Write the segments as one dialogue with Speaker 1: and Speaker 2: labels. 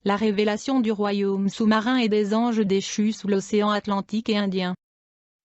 Speaker 1: la révélation du royaume sous-marin et des anges déchus sous l'océan Atlantique et Indien.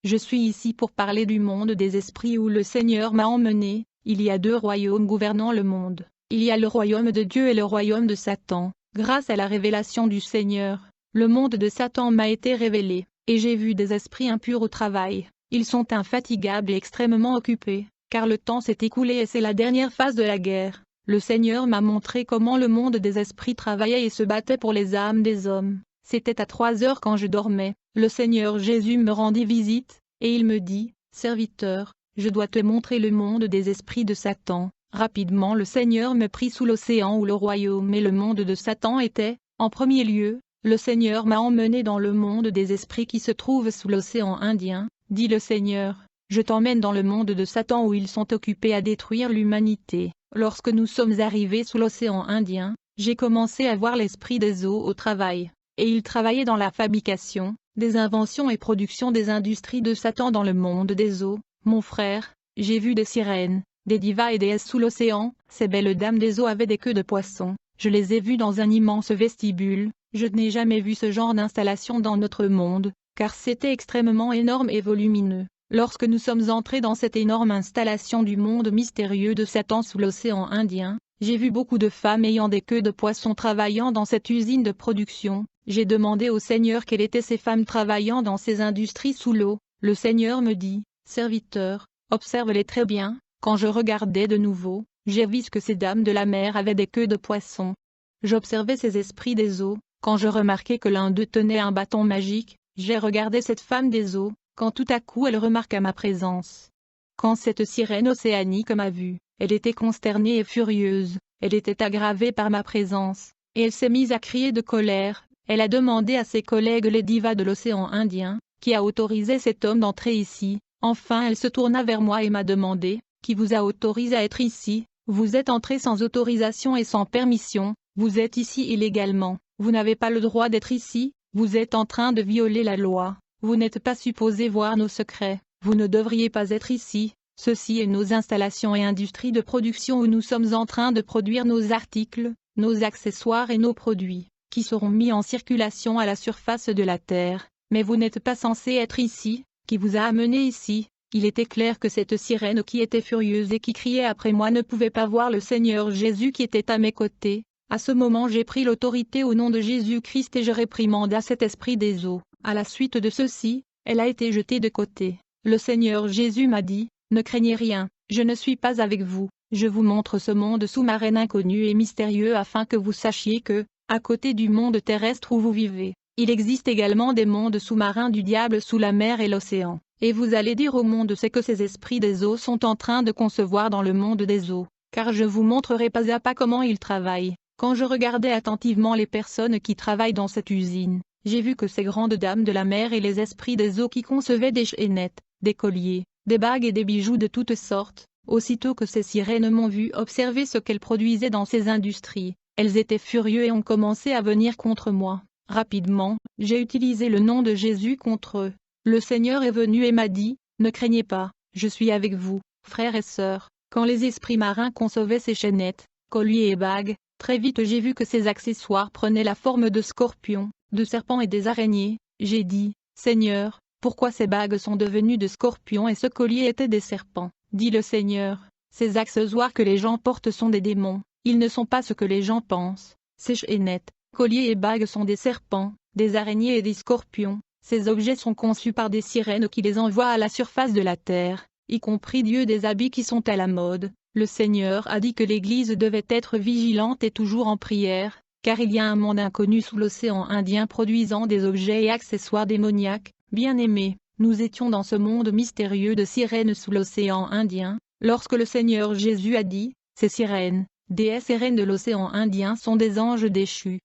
Speaker 1: Je suis ici pour parler du monde des esprits où le Seigneur m'a emmené. Il y a deux royaumes gouvernant le monde. Il y a le royaume de Dieu et le royaume de Satan. Grâce à la révélation du Seigneur, le monde de Satan m'a été révélé, et j'ai vu des esprits impurs au travail. Ils sont infatigables et extrêmement occupés, car le temps s'est écoulé et c'est la dernière phase de la guerre. Le Seigneur m'a montré comment le monde des esprits travaillait et se battait pour les âmes des hommes. C'était à 3 heures quand je dormais. Le Seigneur Jésus me rendit visite, et il me dit, « Serviteur, je dois te montrer le monde des esprits de Satan. » Rapidement le Seigneur me prit sous l'océan où le royaume et le monde de Satan étaient. En premier lieu, le Seigneur m'a emmené dans le monde des esprits qui se trouve sous l'océan Indien, dit le Seigneur. Je t'emmène dans le monde de Satan où ils sont occupés à détruire l'humanité. Lorsque nous sommes arrivés sous l'océan Indien, j'ai commencé à voir l'esprit des eaux au travail, et il travaillait dans la fabrication, des inventions et production des industries de Satan dans le monde des eaux. Mon frère, j'ai vu des sirènes, des divas et déesses sous l'océan. Ces belles dames des eaux avaient des queues de poisson. Je les ai vues dans un immense vestibule. Je n'ai jamais vu ce genre d'installation dans notre monde, car c'était extrêmement énorme et volumineux. Lorsque nous sommes entrés dans cette énorme installation du monde mystérieux de Satan sous l'océan Indien, j'ai vu beaucoup de femmes ayant des queues de poisson travaillant dans cette usine de production. J'ai demandé au Seigneur quelles étaient ces femmes travaillant dans ces industries sous l'eau. Le Seigneur me dit, « Serviteur, observe-les très bien. » Quand je regardais de nouveau, j'ai vu que ces dames de la mer avaient des queues de poisson. J'observais ces esprits des eaux. Quand je remarquai que l'un d'eux tenait un bâton magique, j'ai regardé cette femme des eaux, quand tout à coup elle remarqua ma présence. Quand cette sirène océanique m'a vue, elle était consternée et furieuse, elle était aggravée par ma présence, et elle s'est mise à crier de colère. Elle a demandé à ses collègues les divas de l'océan Indien, qui a autorisé cet homme d'entrer ici. Enfin elle se tourna vers moi et m'a demandé, « Qui vous a autorisé à être ici? Vous êtes entré sans autorisation et sans permission, vous êtes ici illégalement, vous n'avez pas le droit d'être ici, vous êtes en train de violer la loi, vous n'êtes pas supposé voir nos secrets, vous ne devriez pas être ici, ceci est nos installations et industries de production où nous sommes en train de produire nos articles, nos accessoires et nos produits, qui seront mis en circulation à la surface de la terre, mais vous n'êtes pas censé être ici, qui vous a amené ici? » Il était clair que cette sirène qui était furieuse et qui criait après moi ne pouvait pas voir le Seigneur Jésus qui était à mes côtés. À ce moment j'ai pris l'autorité au nom de Jésus-Christ et je réprimanda cet esprit des eaux. À la suite de ceci, elle a été jetée de côté. Le Seigneur Jésus m'a dit, « Ne craignez rien, je ne suis pas avec vous. Je vous montre ce monde sous-marin inconnu et mystérieux afin que vous sachiez que, à côté du monde terrestre où vous vivez, il existe également des mondes sous-marins du diable sous la mer et l'océan. Et vous allez dire au monde ce que ces esprits des eaux sont en train de concevoir dans le monde des eaux, car je vous montrerai pas à pas comment ils travaillent. » Quand je regardais attentivement les personnes qui travaillent dans cette usine, j'ai vu que ces grandes dames de la mer et les esprits des eaux qui concevaient des chaînettes, des colliers, des bagues et des bijoux de toutes sortes. Aussitôt que ces sirènes m'ont vu observer ce qu'elles produisaient dans ces industries, elles étaient furieuses et ont commencé à venir contre moi. Rapidement, j'ai utilisé le nom de Jésus contre eux. Le Seigneur est venu et m'a dit, « Ne craignez pas, je suis avec vous, frères et sœurs. » Quand les esprits marins concevaient ces chaînettes, colliers et bagues, très vite j'ai vu que ces accessoires prenaient la forme de scorpions, de serpents et des araignées. J'ai dit, « Seigneur, pourquoi ces bagues sont devenues de scorpions et ce collier était des serpents ?» Dit le Seigneur, « Ces accessoires que les gens portent sont des démons, ils ne sont pas ce que les gens pensent. Ces chaînettes, colliers et bagues sont des serpents, des araignées et des scorpions. Ces objets sont conçus par des sirènes qui les envoient à la surface de la terre, y compris Dieu des habits qui sont à la mode. » Le Seigneur a dit que l'Église devait être vigilante et toujours en prière, car il y a un monde inconnu sous l'océan Indien produisant des objets et accessoires démoniaques. Bien-aimés, nous étions dans ce monde mystérieux de sirènes sous l'océan Indien, lorsque le Seigneur Jésus a dit, « Ces sirènes, déesses et reines de l'océan Indien sont des anges déchus.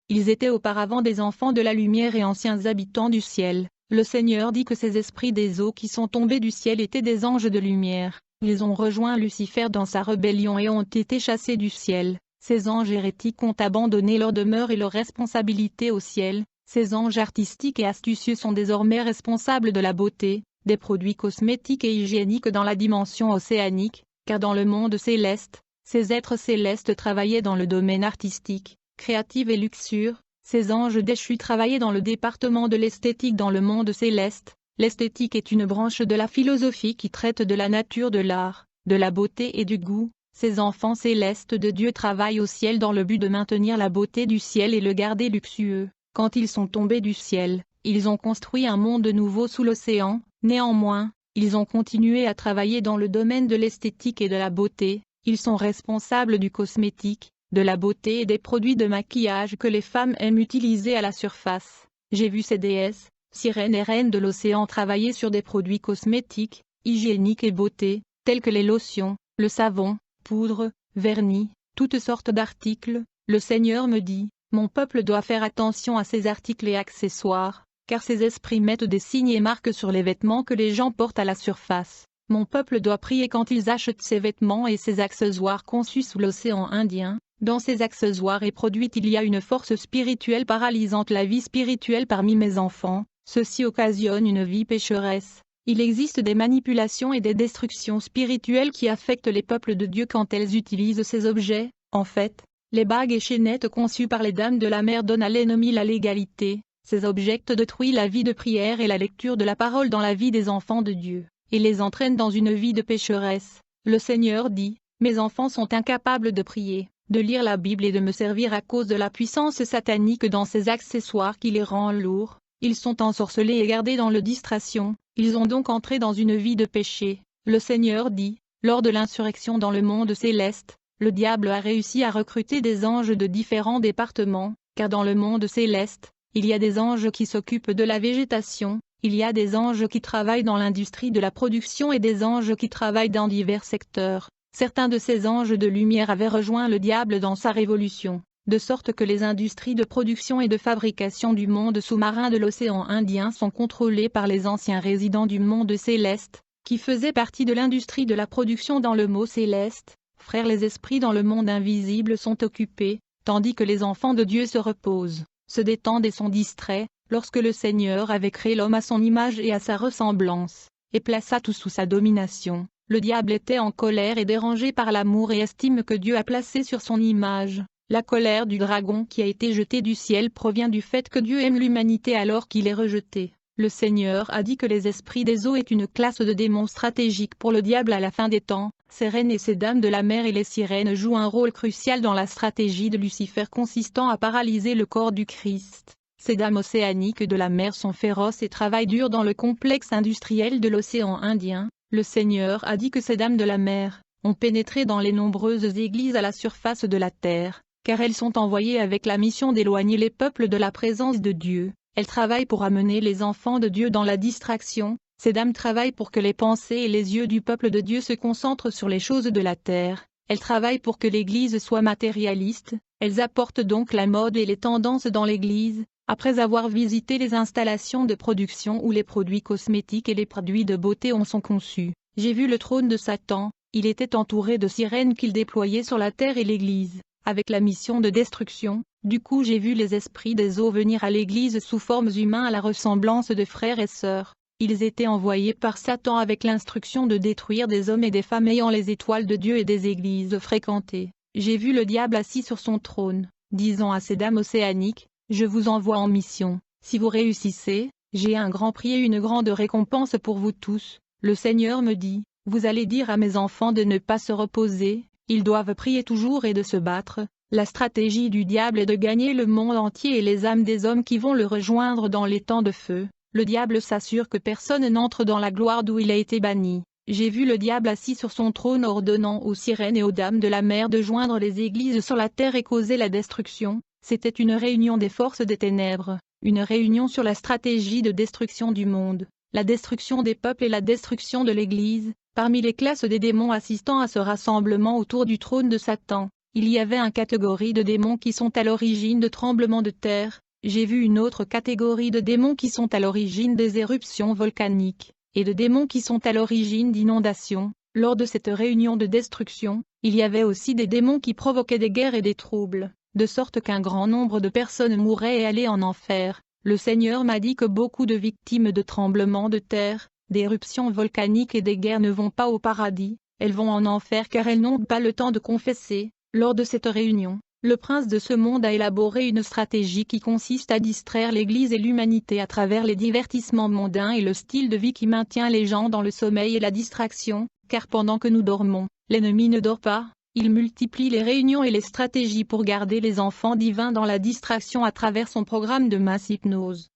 Speaker 1: Ils étaient auparavant des enfants de la lumière et anciens habitants du ciel. » Le Seigneur dit que ces esprits des eaux qui sont tombés du ciel étaient des anges de lumière. Ils ont rejoint Lucifer dans sa rébellion et ont été chassés du ciel. Ces anges hérétiques ont abandonné leur demeure et leur responsabilité au ciel. Ces anges artistiques et astucieux sont désormais responsables de la beauté, des produits cosmétiques et hygiéniques dans la dimension océanique, car dans le monde céleste, ces êtres célestes travaillaient dans le domaine artistique, créative et luxure. Ces anges déchus travaillaient dans le département de l'esthétique dans le monde céleste. L'esthétique est une branche de la philosophie qui traite de la nature de l'art, de la beauté et du goût. Ces enfants célestes de Dieu travaillent au ciel dans le but de maintenir la beauté du ciel et le garder luxueux. Quand ils sont tombés du ciel, ils ont construit un monde nouveau sous l'océan. Néanmoins, ils ont continué à travailler dans le domaine de l'esthétique et de la beauté. Ils sont responsables du cosmétique, de la beauté et des produits de maquillage que les femmes aiment utiliser à la surface. J'ai vu ces déesses, sirènes et reines de l'océan travailler sur des produits cosmétiques, hygiéniques et beauté, tels que les lotions, le savon, poudre, vernis, toutes sortes d'articles. Le Seigneur me dit, mon peuple doit faire attention à ces articles et accessoires, car ces esprits mettent des signes et marques sur les vêtements que les gens portent à la surface. Mon peuple doit prier quand ils achètent ces vêtements et ces accessoires conçus sous l'océan Indien. Dans ces accessoires et produits il y a une force spirituelle paralysante la vie spirituelle parmi mes enfants. Ceci occasionne une vie pécheresse. Il existe des manipulations et des destructions spirituelles qui affectent les peuples de Dieu quand elles utilisent ces objets. En fait, les bagues et chaînettes conçues par les dames de la mer donnent à l'ennemi la légalité. Ces objets détruisent la vie de prière et la lecture de la parole dans la vie des enfants de Dieu, et les entraînent dans une vie de pécheresse. Le Seigneur dit, mes enfants sont incapables de prier, de lire la Bible et de me servir à cause de la puissance satanique dans ces accessoires qui les rend lourds. Ils sont ensorcelés et gardés dans le distraction, ils ont donc entré dans une vie de péché. Le Seigneur dit, lors de l'insurrection dans le monde céleste, le diable a réussi à recruter des anges de différents départements, car dans le monde céleste, il y a des anges qui s'occupent de la végétation, il y a des anges qui travaillent dans l'industrie de la production et des anges qui travaillent dans divers secteurs. Certains de ces anges de lumière avaient rejoint le diable dans sa révolution, de sorte que les industries de production et de fabrication du monde sous-marin de l'océan Indien sont contrôlées par les anciens résidents du monde céleste, qui faisaient partie de l'industrie de la production dans le mot céleste. Frères, les esprits dans le monde invisible sont occupés, tandis que les enfants de Dieu se reposent, se détendent et sont distraits, lorsque le Seigneur avait créé l'homme à son image et à sa ressemblance, et plaça tout sous sa domination. Le diable était en colère et dérangé par l'amour et estime que Dieu a placé sur son image. La colère du dragon qui a été jeté du ciel provient du fait que Dieu aime l'humanité alors qu'il est rejeté. Le Seigneur a dit que les esprits des eaux est une classe de démons stratégiques pour le diable à la fin des temps. Ces reines et ces dames de la mer et les sirènes jouent un rôle crucial dans la stratégie de Lucifer consistant à paralyser le corps du Christ. Ces dames océaniques de la mer sont féroces et travaillent dur dans le complexe industriel de l'océan Indien. Le Seigneur a dit que ces dames de la mer ont pénétré dans les nombreuses églises à la surface de la terre, car elles sont envoyées avec la mission d'éloigner les peuples de la présence de Dieu. Elles travaillent pour amener les enfants de Dieu dans la distraction. Ces dames travaillent pour que les pensées et les yeux du peuple de Dieu se concentrent sur les choses de la terre. Elles travaillent pour que l'Église soit matérialiste. Elles apportent donc la mode et les tendances dans l'Église. Après avoir visité les installations de production où les produits cosmétiques et les produits de beauté sont conçus, j'ai vu le trône de Satan. Il était entouré de sirènes qu'il déployait sur la terre et l'Église, avec la mission de destruction. Du coup j'ai vu les esprits des eaux venir à l'Église sous formes humaines à la ressemblance de frères et sœurs. Ils étaient envoyés par Satan avec l'instruction de détruire des hommes et des femmes ayant les étoiles de Dieu et des églises fréquentées. J'ai vu le diable assis sur son trône, disant à ces dames océaniques, je vous envoie en mission. Si vous réussissez, j'ai un grand prix et une grande récompense pour vous tous. Le Seigneur me dit, vous allez dire à mes enfants de ne pas se reposer, ils doivent prier toujours et de se battre. La stratégie du diable est de gagner le monde entier et les âmes des hommes qui vont le rejoindre dans les temps de feu. Le diable s'assure que personne n'entre dans la gloire d'où il a été banni. J'ai vu le diable assis sur son trône ordonnant aux sirènes et aux dames de la mer de joindre les églises sur la terre et causer la destruction. C'était une réunion des forces des ténèbres, une réunion sur la stratégie de destruction du monde, la destruction des peuples et la destruction de l'Église. Parmi les classes des démons assistant à ce rassemblement autour du trône de Satan, il y avait une catégorie de démons qui sont à l'origine de tremblements de terre. J'ai vu une autre catégorie de démons qui sont à l'origine des éruptions volcaniques, et de démons qui sont à l'origine d'inondations. Lors de cette réunion de destruction, il y avait aussi des démons qui provoquaient des guerres et des troubles, de sorte qu'un grand nombre de personnes mouraient et allaient en enfer. Le Seigneur m'a dit que beaucoup de victimes de tremblements de terre, d'éruptions volcaniques et des guerres ne vont pas au paradis, elles vont en enfer car elles n'ont pas le temps de confesser. Lors de cette réunion, Le prince de ce monde a élaboré une stratégie qui consiste à distraire l'Église et l'humanité à travers les divertissements mondains et le style de vie qui maintient les gens dans le sommeil et la distraction, car pendant que nous dormons, l'ennemi ne dort pas, il multiplie les réunions et les stratégies pour garder les enfants divins dans la distraction à travers son programme de masse hypnose.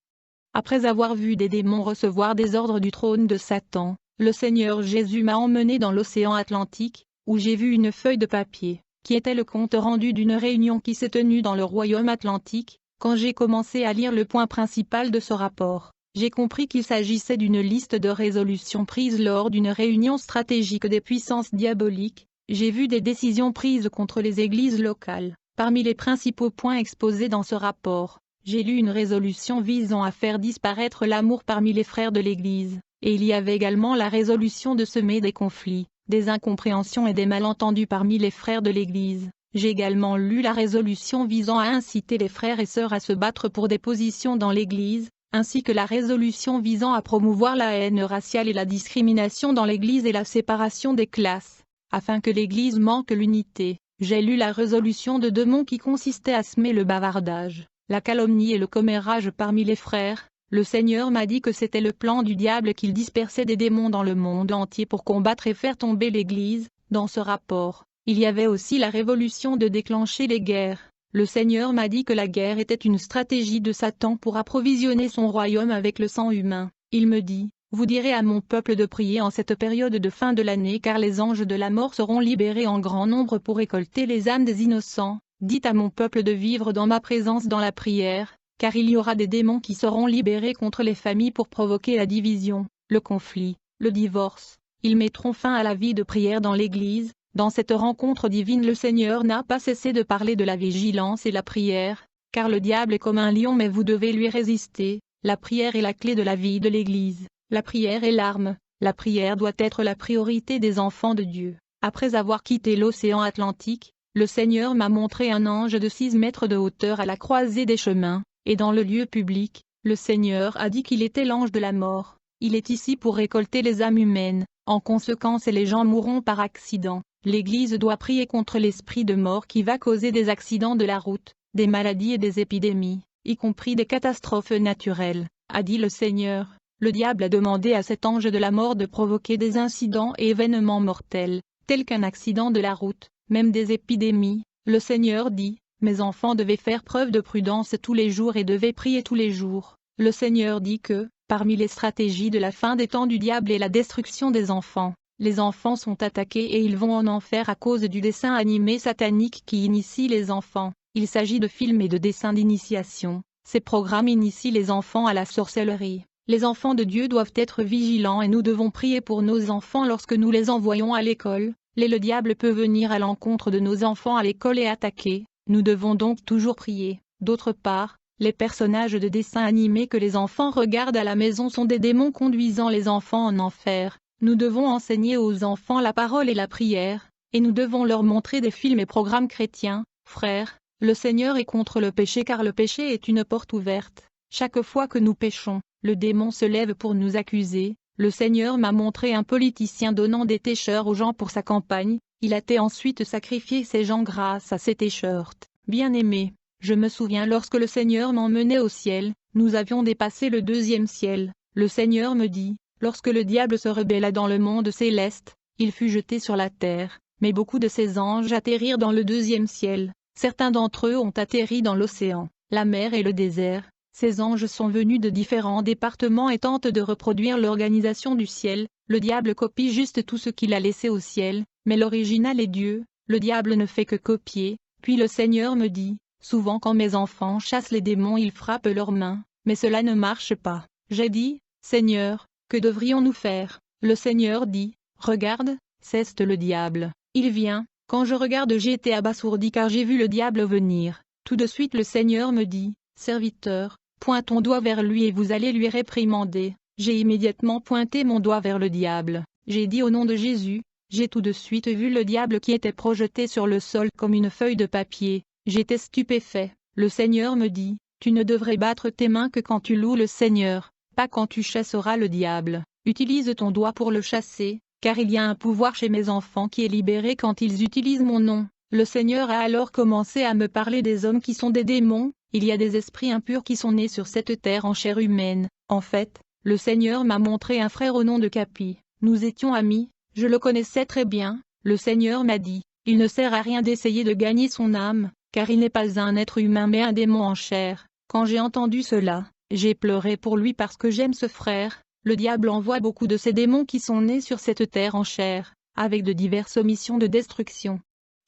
Speaker 1: Après avoir vu des démons recevoir des ordres du trône de Satan, le Seigneur Jésus m'a emmené dans l'océan Atlantique, où j'ai vu une feuille de papier, qui était le compte rendu d'une réunion qui s'est tenue dans le royaume atlantique. Quand j'ai commencé à lire le point principal de ce rapport, j'ai compris qu'il s'agissait d'une liste de résolutions prises lors d'une réunion stratégique des puissances diaboliques. J'ai vu des décisions prises contre les églises locales. Parmi les principaux points exposés dans ce rapport, j'ai lu une résolution visant à faire disparaître l'amour parmi les frères de l'Église, et il y avait également la résolution de semer des conflits, des incompréhensions et des malentendus parmi les frères de l'Église. J'ai également lu la résolution visant à inciter les frères et sœurs à se battre pour des positions dans l'Église, ainsi que la résolution visant à promouvoir la haine raciale et la discrimination dans l'Église et la séparation des classes, afin que l'Église manque l'unité. J'ai lu la résolution de Démon qui consistait à semer le bavardage, la calomnie et le commérage parmi les frères. Le Seigneur m'a dit que c'était le plan du diable qu'il dispersait des démons dans le monde entier pour combattre et faire tomber l'Église. Dans ce rapport, il y avait aussi la révolution de déclencher les guerres. Le Seigneur m'a dit que la guerre était une stratégie de Satan pour approvisionner son royaume avec le sang humain. Il me dit, vous direz à mon peuple de prier en cette période de fin de l'année car les anges de la mort seront libérés en grand nombre pour récolter les âmes des innocents. Dites à mon peuple de vivre dans ma présence dans la prière, car il y aura des démons qui seront libérés contre les familles pour provoquer la division, le conflit, le divorce. Ils mettront fin à la vie de prière dans l'Église. Dans cette rencontre divine, le Seigneur n'a pas cessé de parler de la vigilance et la prière, car le diable est comme un lion mais vous devez lui résister. La prière est la clé de la vie de l'Église. La prière est l'arme. La prière doit être la priorité des enfants de Dieu. Après avoir quitté l'océan Atlantique, le Seigneur m'a montré un ange de 6 mètres de hauteur à la croisée des chemins. Et dans le lieu public, le Seigneur a dit qu'il était l'ange de la mort. Il est ici pour récolter les âmes humaines. En conséquence, les gens mourront par accident. L'Église doit prier contre l'esprit de mort qui va causer des accidents de la route, des maladies et des épidémies, y compris des catastrophes naturelles, a dit le Seigneur. Le diable a demandé à cet ange de la mort de provoquer des incidents et événements mortels, tels qu'un accident de la route, même des épidémies. Le Seigneur dit, mes enfants devaient faire preuve de prudence tous les jours et devaient prier tous les jours. Le Seigneur dit que, parmi les stratégies de la fin des temps du diable est la destruction des enfants. Les enfants sont attaqués et ils vont en enfer à cause du dessin animé satanique qui initie les enfants. Il s'agit de films et de dessins d'initiation. Ces programmes initient les enfants à la sorcellerie. Les enfants de Dieu doivent être vigilants et nous devons prier pour nos enfants lorsque nous les envoyons à l'école. Le diable peut venir à l'encontre de nos enfants à l'école et attaquer. Nous devons donc toujours prier. D'autre part, les personnages de dessins animés que les enfants regardent à la maison sont des démons conduisant les enfants en enfer. Nous devons enseigner aux enfants la parole et la prière, et nous devons leur montrer des films et programmes chrétiens. Frères, le Seigneur est contre le péché car le péché est une porte ouverte. Chaque fois que nous péchons, le démon se lève pour nous accuser. Le Seigneur m'a montré un politicien donnant des t-shirts aux gens pour sa campagne. Il a ensuite sacrifié ces gens grâce à ces t-shirts. Bien-aimés, je me souviens lorsque le Seigneur m'emmenait au ciel, nous avions dépassé le 2e ciel. Le Seigneur me dit, lorsque le diable se rebella dans le monde céleste, il fut jeté sur la terre, mais beaucoup de ses anges atterrirent dans le 2e ciel. Certains d'entre eux ont atterri dans l'océan, la mer et le désert. Ces anges sont venus de différents départements et tentent de reproduire l'organisation du ciel. Le diable copie juste tout ce qu'il a laissé au ciel, mais l'original est Dieu. Le diable ne fait que copier. Puis le Seigneur me dit, souvent quand mes enfants chassent les démons ils frappent leurs mains, mais cela ne marche pas. J'ai dit, Seigneur, que devrions-nous faire? Le Seigneur dit, regarde, c'est le diable. Il vient. Quand je regarde j'ai été abasourdi car j'ai vu le diable venir. Tout de suite le Seigneur me dit, serviteur, pointe ton doigt vers lui et vous allez lui réprimander. J'ai immédiatement pointé mon doigt vers le diable. J'ai dit au nom de Jésus. J'ai tout de suite vu le diable qui était projeté sur le sol comme une feuille de papier. J'étais stupéfait. Le Seigneur me dit, tu ne devrais battre tes mains que quand tu loues le Seigneur, pas quand tu chasseras le diable. Utilise ton doigt pour le chasser, car il y a un pouvoir chez mes enfants qui est libéré quand ils utilisent mon nom. Le Seigneur a alors commencé à me parler des hommes qui sont des démons. Il y a des esprits impurs qui sont nés sur cette terre en chair humaine. En fait, le Seigneur m'a montré un frère au nom de Capi. Nous étions amis, je le connaissais très bien. Le Seigneur m'a dit, il ne sert à rien d'essayer de gagner son âme, car il n'est pas un être humain mais un démon en chair. Quand j'ai entendu cela, j'ai pleuré pour lui parce que j'aime ce frère. Le diable envoie beaucoup de ces démons qui sont nés sur cette terre en chair, avec de diverses missions de destruction.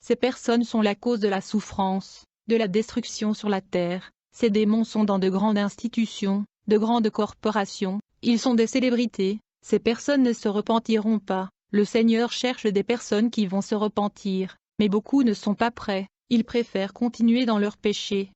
Speaker 1: Ces personnes sont la cause de la souffrance, de la destruction sur la terre. Ces démons sont dans de grandes institutions, de grandes corporations, ils sont des célébrités. Ces personnes ne se repentiront pas. Le Seigneur cherche des personnes qui vont se repentir, mais beaucoup ne sont pas prêts. Ils préfèrent continuer dans leur péché.